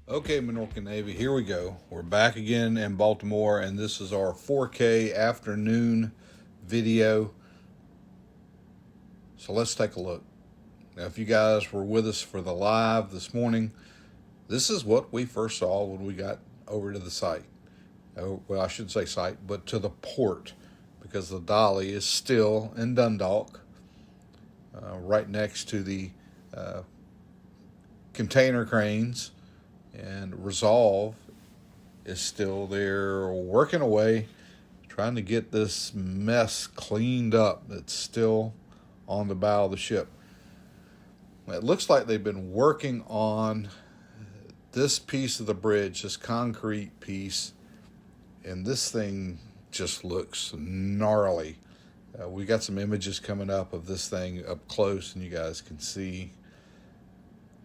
Okay, Minorcan Navy, here we go. We're back again in Baltimore, and this is our 4K afternoon video. So let's take a look. Now, if you guys were with us for the live this morning, this is what we first saw when we got over to the site. Well, I shouldn't say site, but to the port, because the Dali is still in Dundalk, right next to the container cranes. And Resolve is still there working away, trying to get this mess cleaned up that's still on the bow of the ship. It looks like they've been working on this piece of the bridge, this concrete piece, and this thing just looks gnarly. We got some images coming up of this thing up close, and you guys can see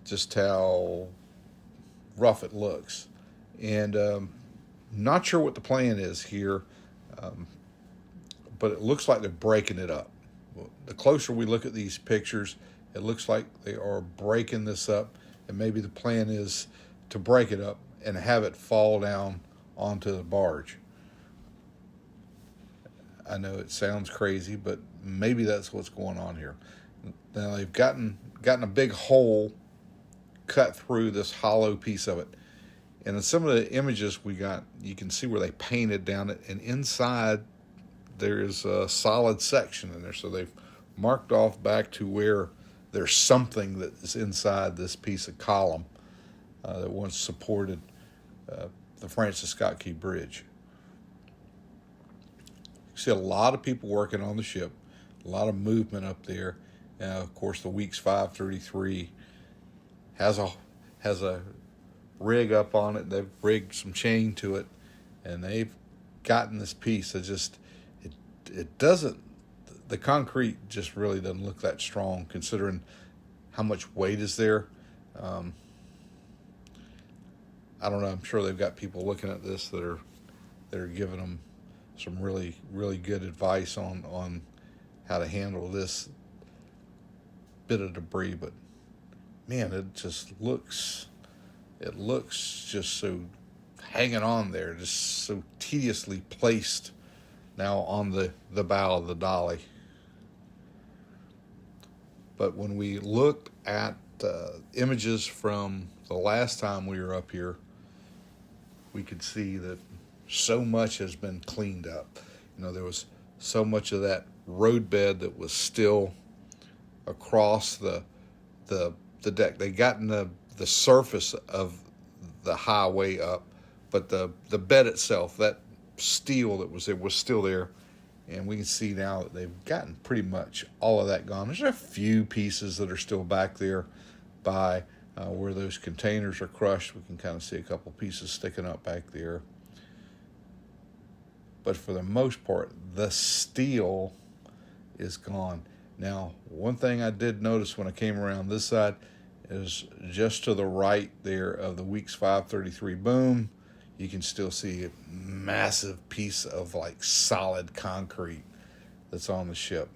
just how rough it looks. And not sure what the plan is here, but it looks like they're breaking it up. The closer we look at these pictures, it looks like they are breaking this up, and maybe the plan is to break it up and have it fall down onto the barge. I know it sounds crazy, but maybe that's what's going on here. Now they've gotten a big hole cut through this hollow piece of it. And in some of the images we got, you can see where they painted down it, and inside there is a solid section in there. So they've marked off back to where there's something that is inside this piece of column that once supported the Francis Scott Key Bridge. You see a lot of people working on the ship, a lot of movement up there. Of course, the Weeks 533 has a rig up on it. They've rigged some chain to it, and they've gotten this piece. It doesn't, the concrete just really doesn't look that strong considering how much weight is there. I don't know. I'm sure they've got people looking at this that are giving them some really, really good advice on how to handle this bit of debris. But man, it looks just so hanging on there, just so tediously placed now on the bow of the Dali. But when we looked at images from the last time we were up here, we could see that so much has been cleaned up. There was so much of that roadbed that was still across the deck. They gotten the surface of the highway up, but the bed itself, that steel that was there, was still there. And we can see now that they've gotten pretty much all of that gone. There's a few pieces that are still back there by where those containers are crushed. We can kind of see a couple pieces sticking up back there. But for the most part, the steel is gone. Now, one thing I did notice when I came around this side is just to the right there of the Weeks 533 boom, you can still see a massive piece of like solid concrete that's on the ship.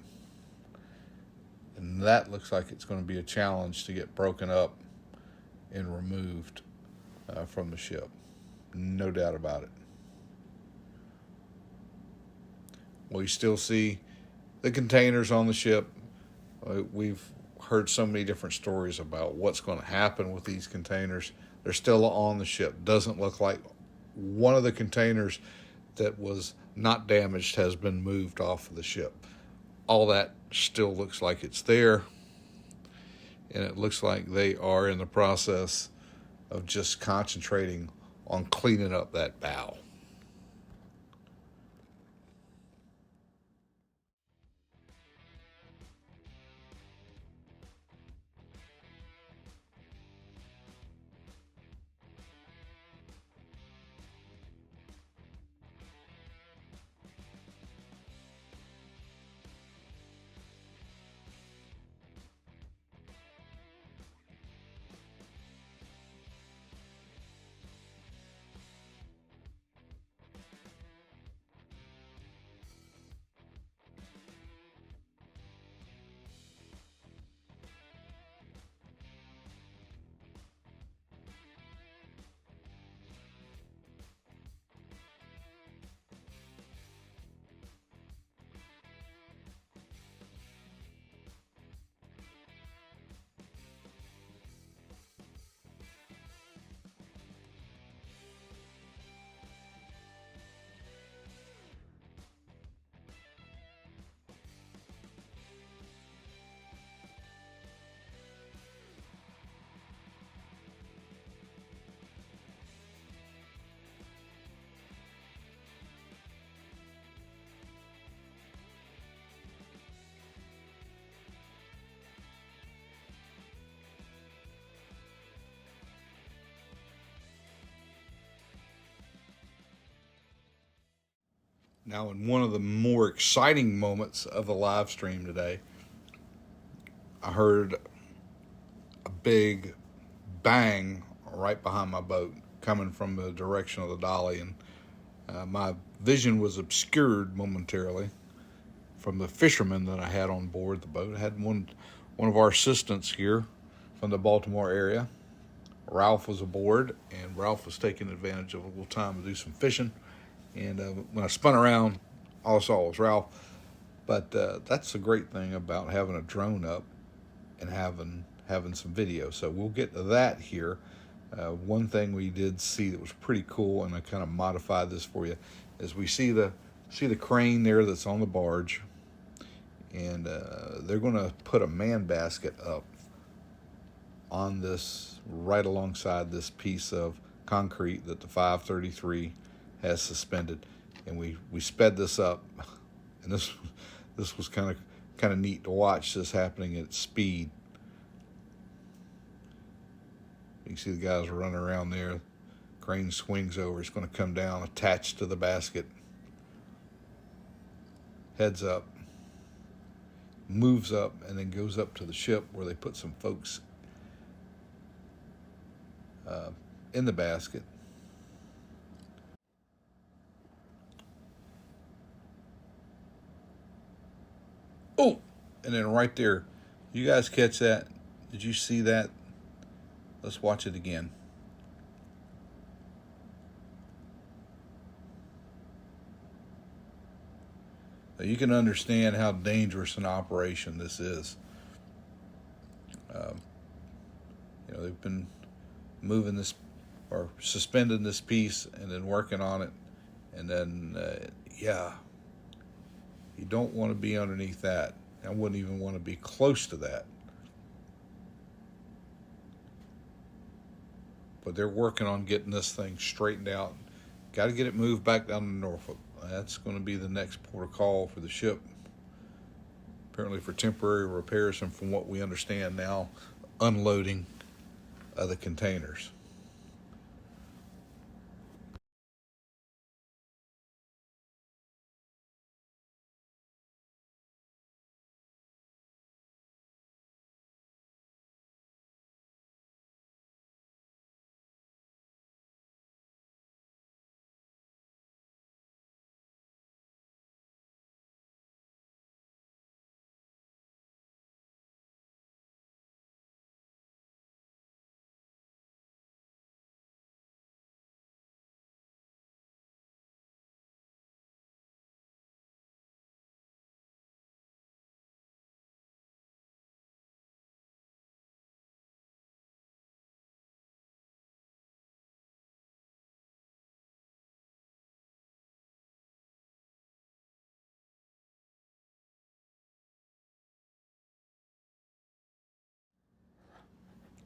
And that looks like it's going to be a challenge to get broken up and removed from the ship. No doubt about it. We still see the containers on the ship. We've heard so many different stories about what's going to happen with these containers. They're still on the ship. Doesn't look like one of the containers that was not damaged has been moved off of the ship. All that still looks like it's there, and it looks like they are in the process of just concentrating on cleaning up that bow. Now, in one of the more exciting moments of the live stream today, I heard a big bang right behind my boat coming from the direction of the Dali, and my vision was obscured momentarily from the fishermen that I had on board the boat. I had one of our assistants here from the Baltimore area. Ralph was aboard, and Ralph was taking advantage of a little time to do some fishing. And when I spun around, all I saw was Ralph. But that's the great thing about having a drone up and having some video. So we'll get to that here. One thing we did see that was pretty cool, and I kind of modified this for you, is we see the crane there that's on the barge, and they're going to put a man basket up on this right alongside this piece of concrete that the 533 has suspended, and we sped this up, and this was kind of neat to watch this happening at speed. You can see the guys running around there. Crane swings over. It's going to come down attached to the basket. Heads up. Moves up and then goes up to the ship where they put some folks in the basket. Oh, and then right there, you guys catch that? Did you see that? Let's watch it again. Now you can understand how dangerous an operation this is. They've been moving this or suspending this piece and then working on it, and then you don't want to be underneath that. I wouldn't even want to be close to that. But they're working on getting this thing straightened out. Got to get it moved back down to Norfolk. That's going to be the next port of call for the ship, apparently for temporary repairs, and from what we understand now, unloading of the containers.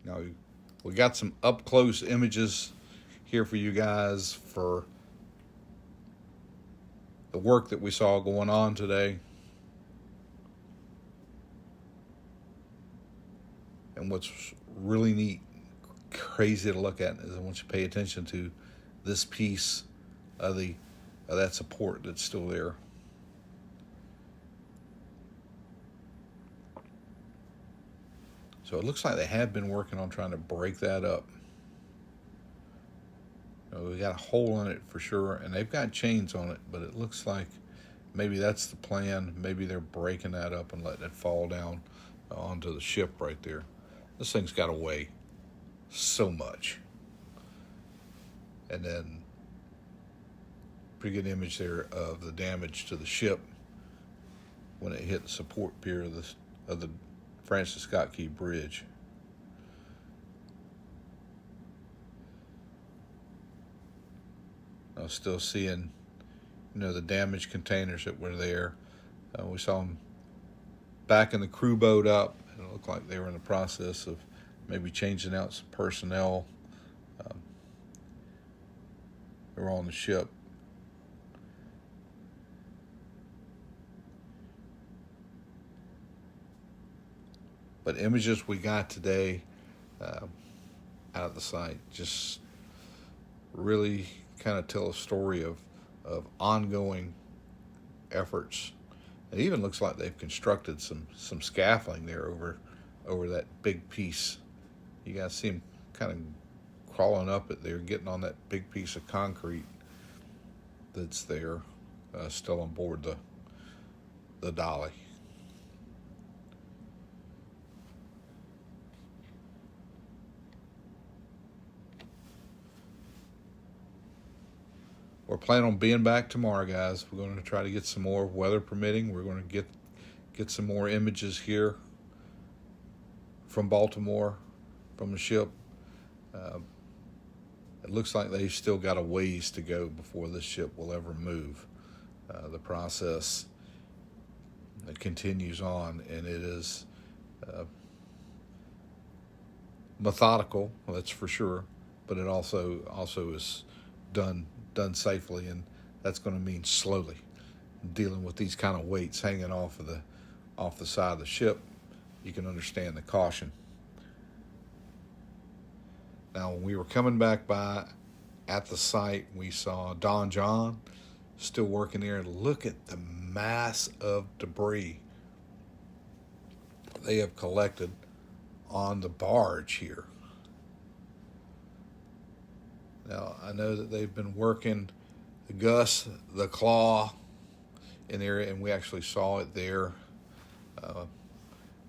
Now, we got some up close images here for you guys for the work that we saw going on today. And what's really neat, crazy to look at, is I want you to pay attention to this piece of that support that's still there. So it looks like they have been working on trying to break that up. We got a hole in it for sure, and they've got chains on it, but it looks like maybe that's the plan. Maybe they're breaking that up and letting it fall down onto the ship right there. This thing's got to weigh so much. And then pretty good image there of the damage to the ship when it hit the support pier of the Francis Scott Key Bridge. I was still seeing, the damaged containers that were there. We saw them backing the crew boat up, and it looked like they were in the process of maybe changing out some personnel. They were on the ship. But images we got today out of the site just really kind of tell a story of ongoing efforts. It even looks like they've constructed some scaffolding there over that big piece. You guys see them kind of crawling up it there, getting on that big piece of concrete that's there, still on board the Dali. We're planning on being back tomorrow, guys. We're going to try to get some more, weather permitting. We're going to get some more images here from Baltimore, from the ship. It looks like they've still got a ways to go before this ship will ever move. The process it continues on, and it is methodical, that's for sure, but it also is done safely, and that's going to mean slowly. Dealing with these kind of weights hanging off the side of the ship, you can understand the caution. Now, when we were coming back by at the site, we saw Donjon still working there. Look at the mass of debris they have collected on the barge here. Now, I know that they've been working the claw in there, and we actually saw it there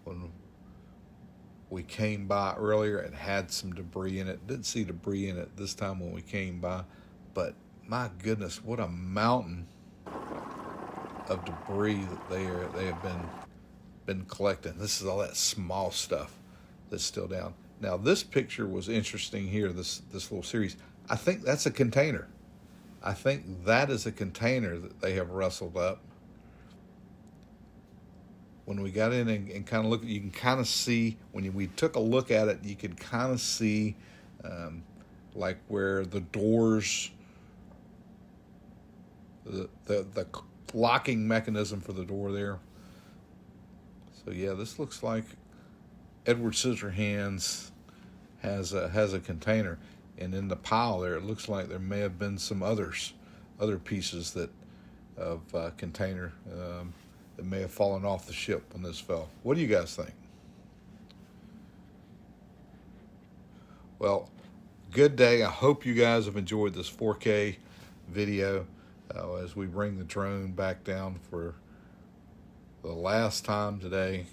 when we came by earlier. It had some debris in it. Didn't see debris in it this time when we came by, but my goodness, what a mountain of debris that they have been collecting. This is all that small stuff that's still down. Now, this picture was interesting here, this little series. I think that's a container. I think that is a container that they have rustled up. When we got in and kind of looked, you can kind of see, when we took a look at it, you could kind of see like where the doors, the locking mechanism for the door there. So yeah, this looks like Edward Scissorhands has a container. And in the pile there, it looks like there may have been some other pieces of container that may have fallen off the ship when this fell. What do you guys think? Well, good day. I hope you guys have enjoyed this 4K video as we bring the drone back down for the last time today